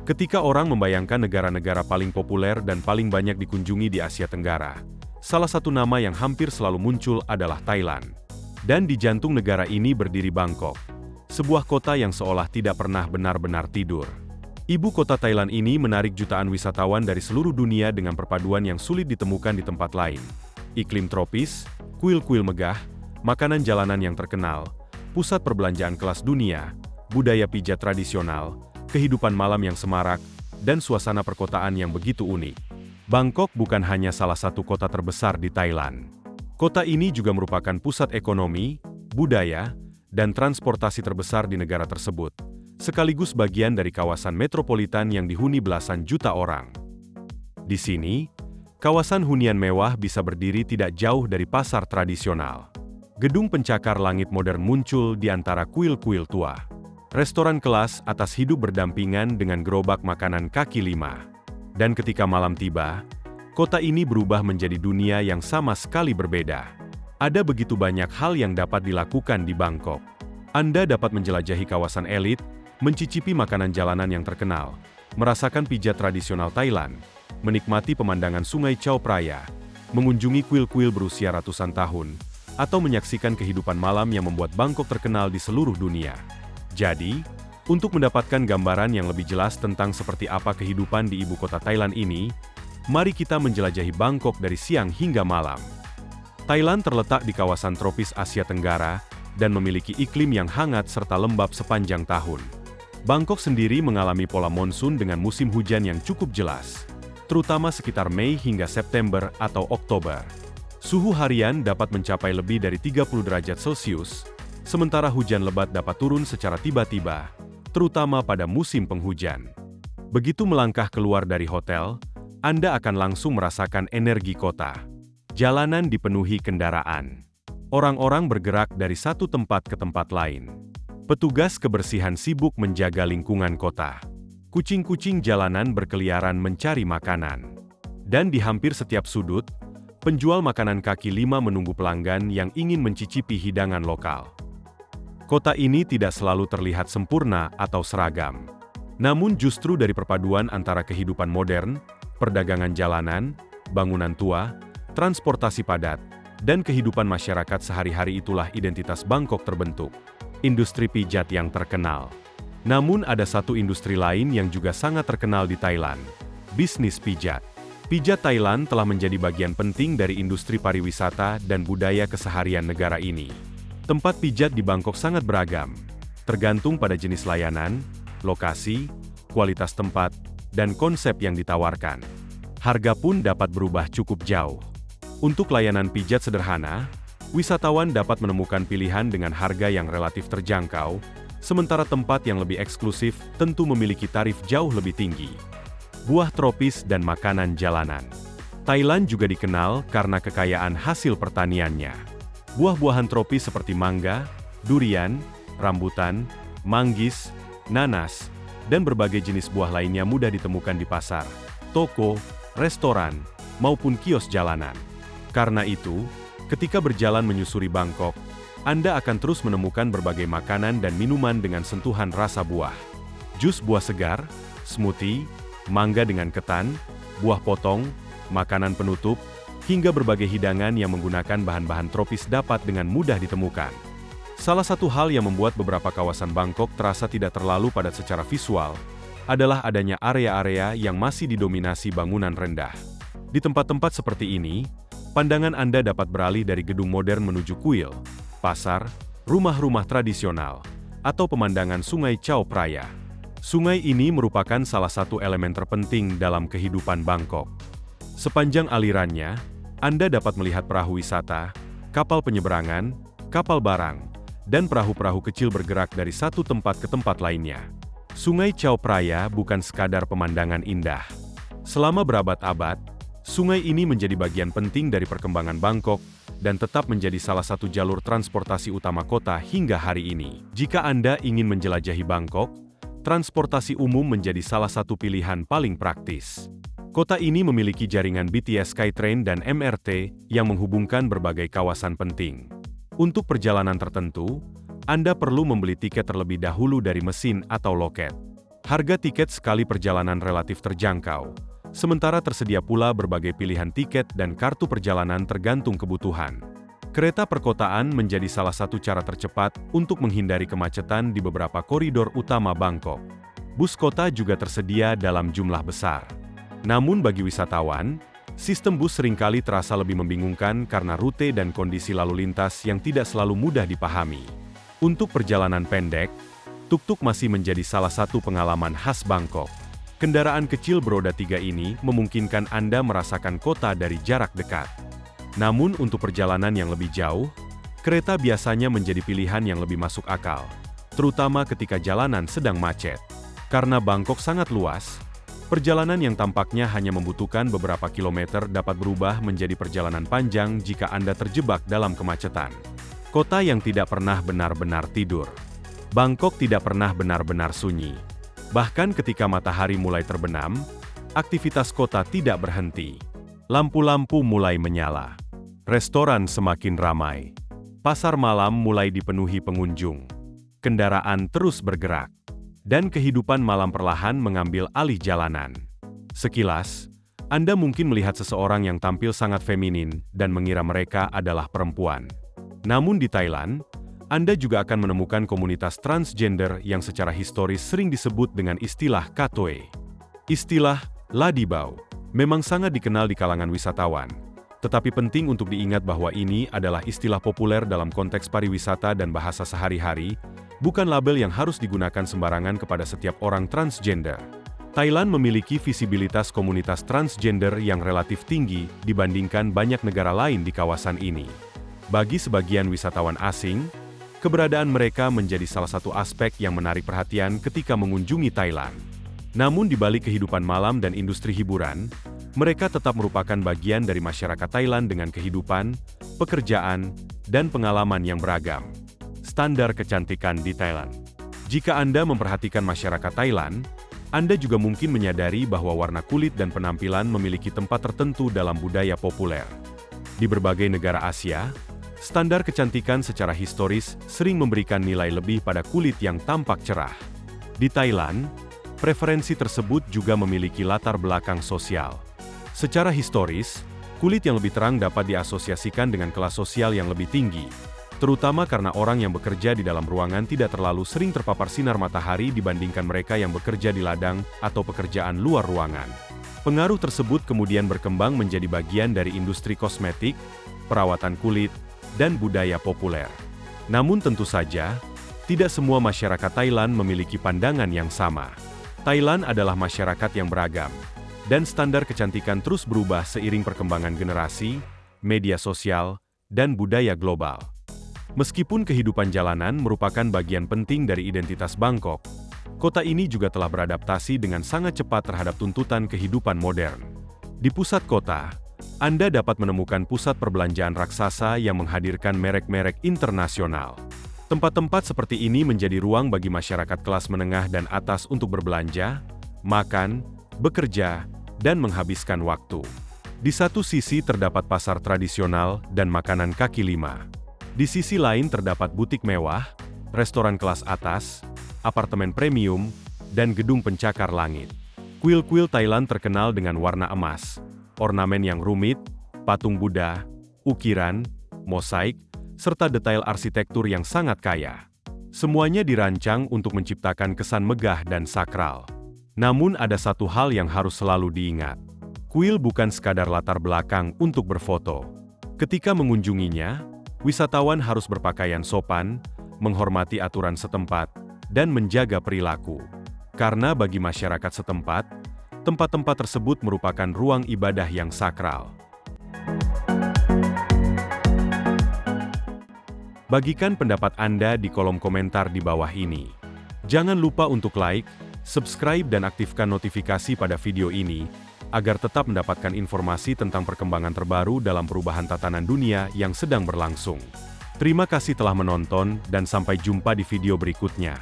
Ketika orang membayangkan negara-negara paling populer dan paling banyak dikunjungi di Asia Tenggara, salah satu nama yang hampir selalu muncul adalah Thailand. Dan di jantung negara ini berdiri Bangkok, sebuah kota yang seolah tidak pernah benar-benar tidur. Ibu kota Thailand ini menarik jutaan wisatawan dari seluruh dunia dengan perpaduan yang sulit ditemukan di tempat lain. Iklim tropis, kuil-kuil megah, makanan jalanan yang terkenal, pusat perbelanjaan kelas dunia, budaya pijat tradisional, kehidupan malam yang semarak, dan suasana perkotaan yang begitu unik. Bangkok bukan hanya salah satu kota terbesar di Thailand. Kota ini juga merupakan pusat ekonomi, budaya, dan transportasi terbesar di negara tersebut, sekaligus bagian dari kawasan metropolitan yang dihuni belasan juta orang. Di sini, kawasan hunian mewah bisa berdiri tidak jauh dari pasar tradisional. Gedung pencakar langit modern muncul di antara kuil-kuil tua. Restoran kelas atas hidup berdampingan dengan gerobak makanan kaki lima. Dan ketika malam tiba, kota ini berubah menjadi dunia yang sama sekali berbeda. Ada begitu banyak hal yang dapat dilakukan di Bangkok. Anda dapat menjelajahi kawasan elit, mencicipi makanan jalanan yang terkenal, merasakan pijat tradisional Thailand, menikmati pemandangan Sungai Chao Phraya, mengunjungi kuil-kuil berusia ratusan tahun, atau menyaksikan kehidupan malam yang membuat Bangkok terkenal di seluruh dunia. Jadi, untuk mendapatkan gambaran yang lebih jelas tentang seperti apa kehidupan di ibu kota Thailand ini, mari kita menjelajahi Bangkok dari siang hingga malam. Thailand terletak di kawasan tropis Asia Tenggara dan memiliki iklim yang hangat serta lembab sepanjang tahun. Bangkok sendiri mengalami pola monsun dengan musim hujan yang cukup jelas, terutama sekitar Mei hingga September atau Oktober. Suhu harian dapat mencapai lebih dari 30 derajat Celcius, sementara hujan lebat dapat turun secara tiba-tiba, terutama pada musim penghujan. Begitu melangkah keluar dari hotel, Anda akan langsung merasakan energi kota. Jalanan dipenuhi kendaraan. Orang-orang bergerak dari satu tempat ke tempat lain. Petugas kebersihan sibuk menjaga lingkungan kota. Kucing-kucing jalanan berkeliaran mencari makanan. Dan di hampir setiap sudut, penjual makanan kaki lima menunggu pelanggan yang ingin mencicipi hidangan lokal. Kota ini tidak selalu terlihat sempurna atau seragam. Namun justru dari perpaduan antara kehidupan modern, perdagangan jalanan, bangunan tua, transportasi padat, dan kehidupan masyarakat sehari-hari itulah identitas Bangkok terbentuk. Industri pijat yang terkenal. Namun ada satu industri lain yang juga sangat terkenal di Thailand. Bisnis pijat. Pijat Thailand telah menjadi bagian penting dari industri pariwisata dan budaya keseharian negara ini. Tempat pijat di Bangkok sangat beragam, tergantung pada jenis layanan, lokasi, kualitas tempat, dan konsep yang ditawarkan. Harga pun dapat berubah cukup jauh. Untuk layanan pijat sederhana, wisatawan dapat menemukan pilihan dengan harga yang relatif terjangkau, sementara tempat yang lebih eksklusif tentu memiliki tarif jauh lebih tinggi. Buah tropis dan makanan jalanan. Thailand juga dikenal karena kekayaan hasil pertaniannya. Buah-buahan tropis seperti mangga, durian, rambutan, manggis, nanas, dan berbagai jenis buah lainnya mudah ditemukan di pasar, toko, restoran, maupun kios jalanan. Karena itu, ketika berjalan menyusuri Bangkok, Anda akan terus menemukan berbagai makanan dan minuman dengan sentuhan rasa buah. Jus buah segar, smoothie, mangga dengan ketan, buah potong, makanan penutup, hingga berbagai hidangan yang menggunakan bahan-bahan tropis dapat dengan mudah ditemukan. Salah satu hal yang membuat beberapa kawasan Bangkok terasa tidak terlalu padat secara visual, adalah adanya area-area yang masih didominasi bangunan rendah. Di tempat-tempat seperti ini, pandangan Anda dapat beralih dari gedung modern menuju kuil, pasar, rumah-rumah tradisional, atau pemandangan Sungai Chao Phraya. Sungai ini merupakan salah satu elemen terpenting dalam kehidupan Bangkok. Sepanjang alirannya, Anda dapat melihat perahu wisata, kapal penyeberangan, kapal barang, dan perahu-perahu kecil bergerak dari satu tempat ke tempat lainnya. Sungai Chao Phraya bukan sekadar pemandangan indah. Selama berabad-abad, sungai ini menjadi bagian penting dari perkembangan Bangkok dan tetap menjadi salah satu jalur transportasi utama kota hingga hari ini. Jika Anda ingin menjelajahi Bangkok, transportasi umum menjadi salah satu pilihan paling praktis. Kota ini memiliki jaringan BTS Skytrain dan MRT yang menghubungkan berbagai kawasan penting. Untuk perjalanan tertentu, Anda perlu membeli tiket terlebih dahulu dari mesin atau loket. Harga tiket sekali perjalanan relatif terjangkau, sementara tersedia pula berbagai pilihan tiket dan kartu perjalanan tergantung kebutuhan. Kereta perkotaan menjadi salah satu cara tercepat untuk menghindari kemacetan di beberapa koridor utama Bangkok. Bus kota juga tersedia dalam jumlah besar. Namun bagi wisatawan, sistem bus seringkali terasa lebih membingungkan karena rute dan kondisi lalu lintas yang tidak selalu mudah dipahami. Untuk perjalanan pendek, tuk-tuk masih menjadi salah satu pengalaman khas Bangkok. Kendaraan kecil beroda 3 ini memungkinkan Anda merasakan kota dari jarak dekat. Namun untuk perjalanan yang lebih jauh, kereta biasanya menjadi pilihan yang lebih masuk akal, terutama ketika jalanan sedang macet. Karena Bangkok sangat luas, perjalanan yang tampaknya hanya membutuhkan beberapa kilometer dapat berubah menjadi perjalanan panjang jika Anda terjebak dalam kemacetan. Kota yang tidak pernah benar-benar tidur. Bangkok tidak pernah benar-benar sunyi. Bahkan ketika matahari mulai terbenam, aktivitas kota tidak berhenti. Lampu-lampu mulai menyala. Restoran semakin ramai. Pasar malam mulai dipenuhi pengunjung. Kendaraan terus bergerak. Dan kehidupan malam perlahan mengambil alih jalanan. Sekilas, Anda mungkin melihat seseorang yang tampil sangat feminin dan mengira mereka adalah perempuan. Namun di Thailand, Anda juga akan menemukan komunitas transgender yang secara historis sering disebut dengan istilah Katoe. Istilah Ladibau memang sangat dikenal di kalangan wisatawan. Tetapi penting untuk diingat bahwa ini adalah istilah populer dalam konteks pariwisata dan bahasa sehari-hari, bukan label yang harus digunakan sembarangan kepada setiap orang transgender. Thailand memiliki visibilitas komunitas transgender yang relatif tinggi dibandingkan banyak negara lain di kawasan ini. Bagi sebagian wisatawan asing, keberadaan mereka menjadi salah satu aspek yang menarik perhatian ketika mengunjungi Thailand. Namun di balik kehidupan malam dan industri hiburan, mereka tetap merupakan bagian dari masyarakat Thailand dengan kehidupan, pekerjaan, dan pengalaman yang beragam. Standar kecantikan di Thailand. Jika Anda memperhatikan masyarakat Thailand, Anda juga mungkin menyadari bahwa warna kulit dan penampilan memiliki tempat tertentu dalam budaya populer. Di berbagai negara Asia, standar kecantikan secara historis sering memberikan nilai lebih pada kulit yang tampak cerah. Di Thailand, preferensi tersebut juga memiliki latar belakang sosial. Secara historis, kulit yang lebih terang dapat diasosiasikan dengan kelas sosial yang lebih tinggi, terutama karena orang yang bekerja di dalam ruangan tidak terlalu sering terpapar sinar matahari dibandingkan mereka yang bekerja di ladang atau pekerjaan luar ruangan. Pengaruh tersebut kemudian berkembang menjadi bagian dari industri kosmetik, perawatan kulit, dan budaya populer. Namun tentu saja, tidak semua masyarakat Thailand memiliki pandangan yang sama. Thailand adalah masyarakat yang beragam, dan standar kecantikan terus berubah seiring perkembangan generasi, media sosial, dan budaya global. Meskipun kehidupan jalanan merupakan bagian penting dari identitas Bangkok, kota ini juga telah beradaptasi dengan sangat cepat terhadap tuntutan kehidupan modern. Di pusat kota, Anda dapat menemukan pusat perbelanjaan raksasa yang menghadirkan merek-merek internasional. Tempat-tempat seperti ini menjadi ruang bagi masyarakat kelas menengah dan atas untuk berbelanja, makan, bekerja, dan menghabiskan waktu. Di satu sisi terdapat pasar tradisional dan makanan kaki lima. Di sisi lain terdapat butik mewah, restoran kelas atas, apartemen premium, dan gedung pencakar langit. Kuil-kuil Thailand terkenal dengan warna emas, ornamen yang rumit, patung Buddha, ukiran, mosaik, serta detail arsitektur yang sangat kaya. Semuanya dirancang untuk menciptakan kesan megah dan sakral. Namun ada satu hal yang harus selalu diingat. Kuil bukan sekadar latar belakang untuk berfoto. Ketika mengunjunginya, wisatawan harus berpakaian sopan, menghormati aturan setempat, dan menjaga perilaku. Karena bagi masyarakat setempat, tempat-tempat tersebut merupakan ruang ibadah yang sakral. Bagikan pendapat Anda di kolom komentar di bawah ini. Jangan lupa untuk like, subscribe dan aktifkan notifikasi pada video ini, agar tetap mendapatkan informasi tentang perkembangan terbaru dalam perubahan tatanan dunia yang sedang berlangsung. Terima kasih telah menonton dan sampai jumpa di video berikutnya.